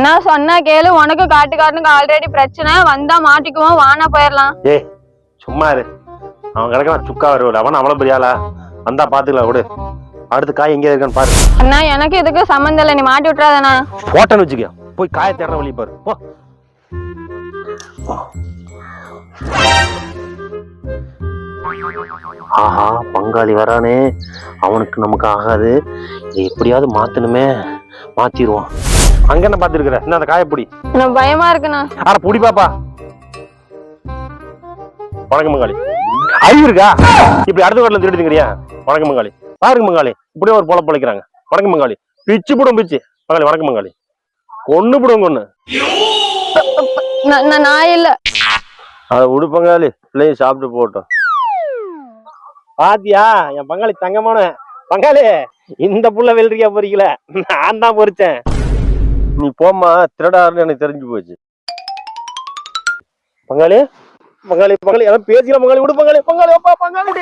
அண்ணா சொன்னா கேளு, உனக்கு காட்டுக்காரனுக்கு ஆல்ரெடி பிரச்சனை, வந்தா மாட்டிக்குவோம், வானா போயிடலாம். சும்மா இரு, அவன் கிடக்கலாம் சுக்கா வருவல, அவன் அவ்வளவு பெரிய ஆளா? வந்தா பாத்துக்கலாம் விடு. அடுத்து காய் எங்க இருக்கான்னு பாரு. அண்ணா எனக்கு இதுக்கு சம்மந்தம் இல்லை, நீ மாட்டி விட்டுறாதண்ணா. போட்டன்னு வச்சுக்க, போய் காய தேடுற வழி பாரு போ. ஆஹா, பங்காளி வரானே, அவனுக்கு நமக்கு ஆகாது, எப்படியாவது மாத்தணுமே. மாத்திடுவோம். அங்க என்ன பாத்துருக்குற? என்ன அந்த காயப்பொடி? எனக்கு பயமா இருக்குண்ணா. ஆனா புடி பாப்பா. வணக்கம் மங்காளி. அறிவு இருக்கா? இப்படி அடுத்த வீட்டுல திருடுதுங்கறியா? வணக்கம் மங்காளி. பாருங்க மங்காளி, இப்படியே ஒரு பொழப்பு பிழைக்கிறாங்க. வணக்கம் மங்காளி. பிச்சு போடும் பிச்சு மங்காளி. வணக்கம் மங்காளி. கொன்னு போடும் கொன்னு. நான் இல்ல. அதை விடு பங்காளி, பிள்ளையும் சாப்பிட்டு போட்டோம். பாத்தியா என் பங்காளி தங்கமான பங்காளி, இந்த புள்ள வெள்ளரிக்கா பொறிக்கல, நான் தான் பொறிச்சேன். நீ போமா, திருடாருன்னு எனக்கு தெரிஞ்சு போச்சு. பங்காளி பங்காளி பங்காளி, எல்லாம் பேசிக்கலாம் பங்காளி. விடு பங்காளி. பங்காளி அப்பா, பங்காளி.